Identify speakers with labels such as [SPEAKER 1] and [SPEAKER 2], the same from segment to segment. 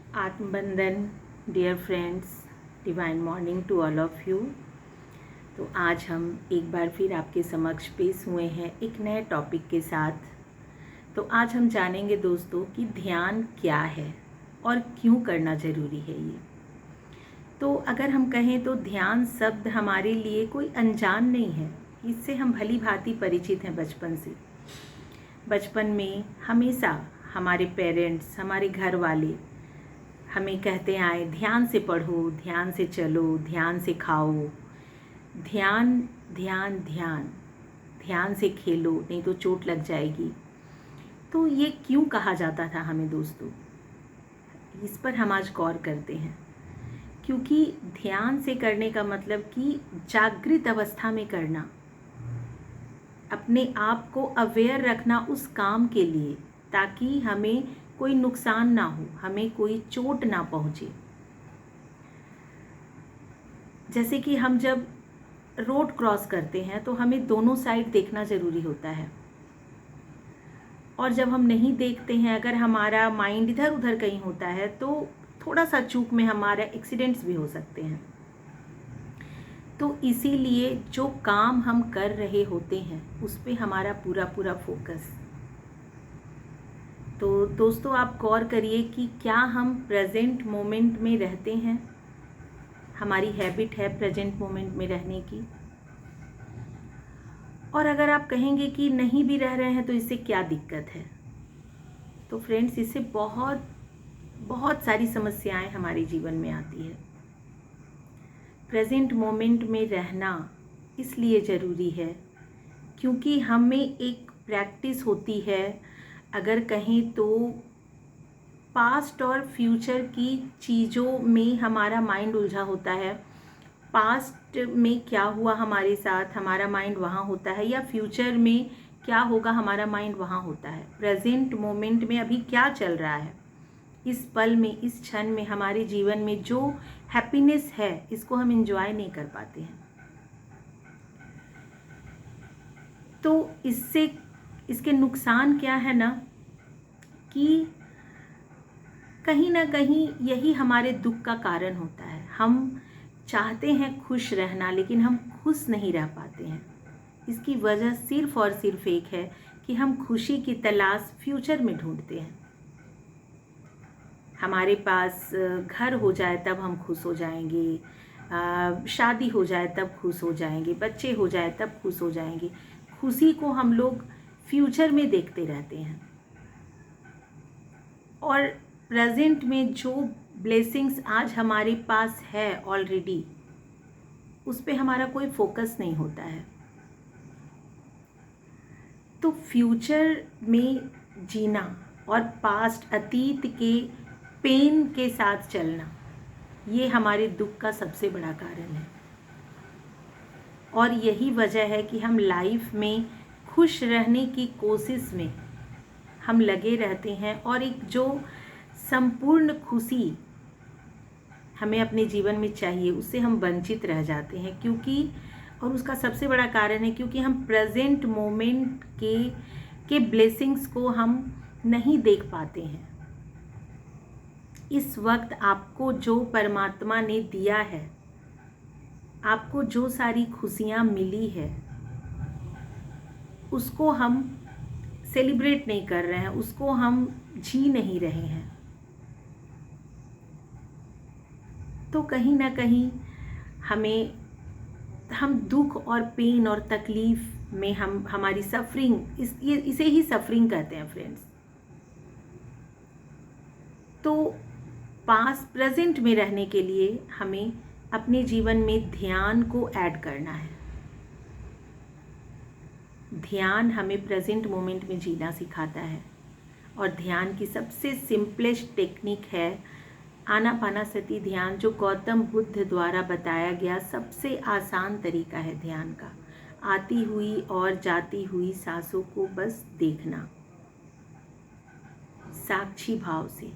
[SPEAKER 1] आत्मबंधन। Dear friends, divine morning to all of you. तो आज हम एक बार फिर आपके समक्ष पेश हुए हैं एक नए टॉपिक के साथ। तो आज हम जानेंगे दोस्तों कि ध्यान क्या है और क्यों करना ज़रूरी है ये। तो अगर हम कहें तो ध्यान शब्द हमारे लिए कोई अनजान नहीं है। इससे हम भली भांति परिचित हैं बचपन से। बचपन में हमेशा हमारे पेरेंट्स, हमारे घर वाले हमें कहते आए, ध्यान से पढ़ो, ध्यान से चलो, ध्यान से खाओ, ध्यान ध्यान ध्यान, ध्यान से खेलो नहीं तो चोट लग जाएगी। तो ये क्यों कहा जाता था हमें दोस्तों, इस पर हम आज गौर करते हैं। क्योंकि ध्यान से करने का मतलब कि जागृत अवस्था में करना, अपने आप को अवेयर रखना उस काम के लिए, ताकि हमें कोई नुकसान ना हो, हमें कोई चोट ना पहुँचे। जैसे कि हम जब रोड क्रॉस करते हैं तो हमें दोनों साइड देखना ज़रूरी होता है, और जब हम नहीं देखते हैं, अगर हमारा माइंड इधर उधर कहीं होता है तो थोड़ा सा चूक में हमारा एक्सीडेंट्स भी हो सकते हैं। तो इसीलिए जो काम हम कर रहे होते हैं उस पे हमारा पूरा पूरा फोकस। तो दोस्तों, आप गौर करिए कि क्या हम प्रेजेंट मोमेंट में रहते हैं। हमारी हैबिट है प्रेजेंट मोमेंट में रहने की। और अगर आप कहेंगे कि नहीं भी रह रहे हैं तो इससे क्या दिक्कत है, तो फ्रेंड्स, इससे बहुत बहुत सारी समस्याएं हमारे जीवन में आती है। प्रेजेंट मोमेंट में रहना इसलिए ज़रूरी है क्योंकि हमें एक प्रैक्टिस होती है, अगर कहें तो पास्ट और फ्यूचर की चीज़ों में हमारा माइंड उलझा होता है। पास्ट में क्या हुआ हमारे साथ, हमारा माइंड वहाँ होता है, या फ्यूचर में क्या होगा, हमारा माइंड वहाँ होता है। प्रेजेंट मोमेंट में अभी क्या चल रहा है, इस पल में, इस क्षण में, हमारे जीवन में जो हैप्पीनेस है, इसको हम एंजॉय नहीं कर पाते हैं। तो इससे इसके नुकसान क्या है ना, कि कहीं ना कहीं यही हमारे दुख का कारण होता है। हम चाहते हैं खुश रहना, लेकिन हम खुश नहीं रह पाते हैं। इसकी वजह सिर्फ और सिर्फ एक है कि हम खुशी की तलाश फ्यूचर में ढूंढते हैं। हमारे पास घर हो जाए तब हम खुश हो जाएंगे, शादी हो जाए तब खुश हो जाएंगे, बच्चे हो जाए तब खुश हो जाएंगे। खुशी को हम लोग फ्यूचर में देखते रहते हैं, और प्रेजेंट में जो ब्लेसिंग्स आज हमारे पास है ऑलरेडी, उस पे हमारा कोई फोकस नहीं होता है। तो फ्यूचर में जीना और पास्ट, अतीत के पेन के साथ चलना, ये हमारे दुख का सबसे बड़ा कारण है। और यही वजह है कि हम लाइफ में खुश रहने की कोशिश में हम लगे रहते हैं, और एक जो संपूर्ण खुशी हमें अपने जीवन में चाहिए, उससे हम वंचित रह जाते हैं। क्योंकि, और उसका सबसे बड़ा कारण है क्योंकि हम प्रेजेंट मोमेंट के ब्लेसिंग्स को हम नहीं देख पाते हैं। इस वक्त आपको जो परमात्मा ने दिया है, आपको जो सारी खुशियाँ मिली है, उसको हम सेलिब्रेट नहीं कर रहे हैं, उसको हम जी नहीं रहे हैं। तो कहीं ना कहीं हम दुख और पेन और तकलीफ में हमारी सफरिंग, इसे ही सफरिंग कहते हैं फ्रेंड्स। तो पास्ट प्रेजेंट में रहने के लिए हमें अपने जीवन में ध्यान को ऐड करना है। ध्यान हमें प्रेजेंट मोमेंट में जीना सिखाता है, और ध्यान की सबसे सिंपलेस्ट टेक्निक है आनापानासती ध्यान, जो गौतम बुद्ध द्वारा बताया गया सबसे आसान तरीका है ध्यान का। आती हुई और जाती हुई सांसों को बस देखना, साक्षी भाव से।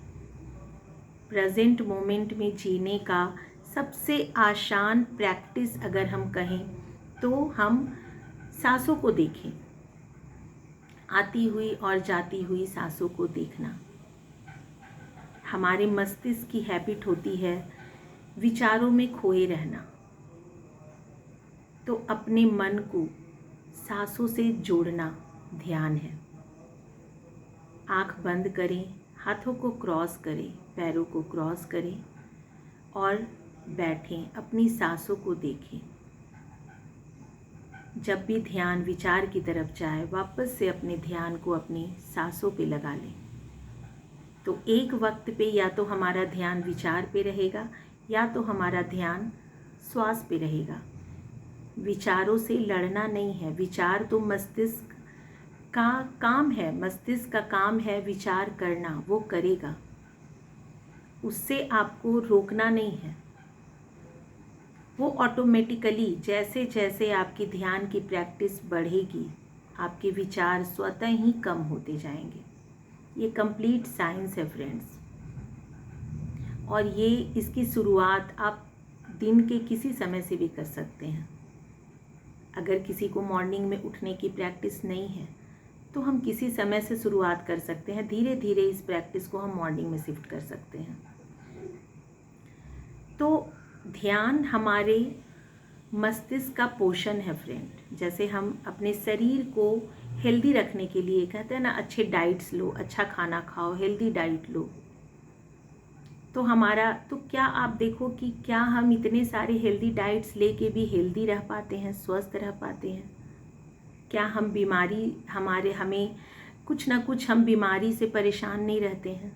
[SPEAKER 1] प्रेजेंट मोमेंट में जीने का सबसे आसान प्रैक्टिस अगर हम कहें तो हम सांसों को देखें, आती हुई और जाती हुई सांसों को देखना। हमारे मस्तिष्क की हैबिट होती है विचारों में खोए रहना। तो अपने मन को सांसों से जोड़ना ध्यान है। आँख बंद करें, हाथों को क्रॉस करें, पैरों को क्रॉस करें और बैठें, अपनी सांसों को देखें। जब भी ध्यान विचार की तरफ जाए, वापस से अपने ध्यान को अपनी सांसों पे लगा लें। तो एक वक्त पे या तो हमारा ध्यान विचार पे रहेगा या तो हमारा ध्यान श्वास पे रहेगा। विचारों से लड़ना नहीं है। विचार तो मस्तिष्क का काम है, मस्तिष्क का काम है विचार करना, वो करेगा। उससे आपको रोकना नहीं है। वो ऑटोमेटिकली जैसे जैसे आपकी ध्यान की प्रैक्टिस बढ़ेगी, आपके विचार स्वतः ही कम होते जाएंगे। ये कंप्लीट साइंस है फ्रेंड्स। और ये इसकी शुरुआत आप दिन के किसी समय से भी कर सकते हैं। अगर किसी को मॉर्निंग में उठने की प्रैक्टिस नहीं है तो हम किसी समय से शुरुआत कर सकते हैं। धीरे धीरे इस प्रैक्टिस को हम मॉर्निंग में शिफ्ट कर सकते हैं। तो ध्यान हमारे मस्तिष्क का पोषण है फ्रेंड। जैसे हम अपने शरीर को हेल्दी रखने के लिए कहते हैं ना, अच्छे डाइट्स लो, अच्छा खाना खाओ, हेल्दी डाइट लो। तो क्या आप देखो कि क्या हम इतने सारे हेल्दी डाइट्स लेके भी हेल्दी रह पाते हैं, स्वस्थ रह पाते हैं? क्या हम हमें कुछ ना कुछ हम बीमारी से परेशान नहीं रहते हैं?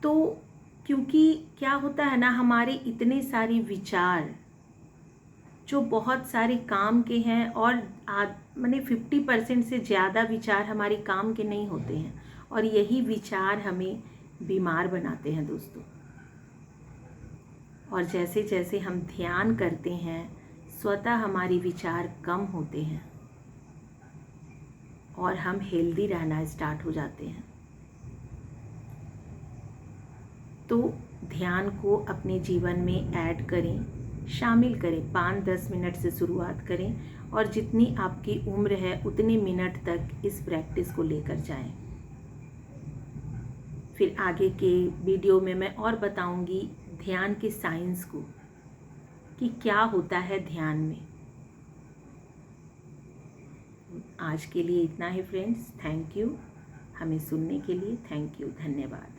[SPEAKER 1] तो क्योंकि क्या होता है ना, हमारे इतने सारे विचार जो बहुत सारे काम के हैं और माने 50% से ज़्यादा विचार हमारे काम के नहीं होते हैं, और यही विचार हमें बीमार बनाते हैं दोस्तों। और जैसे जैसे हम ध्यान करते हैं, स्वतः हमारे विचार कम होते हैं और हम हेल्दी रहना स्टार्ट हो जाते हैं। तो ध्यान को अपने जीवन में ऐड करें, शामिल करें। 5-10 मिनट से शुरुआत करें और जितनी आपकी उम्र है उतने मिनट तक इस प्रैक्टिस को लेकर जाएं। फिर आगे के वीडियो में मैं और बताऊंगी ध्यान के साइंस को, कि क्या होता है ध्यान में। आज के लिए इतना ही फ्रेंड्स। थैंक यू हमें सुनने के लिए। थैंक यू, धन्यवाद।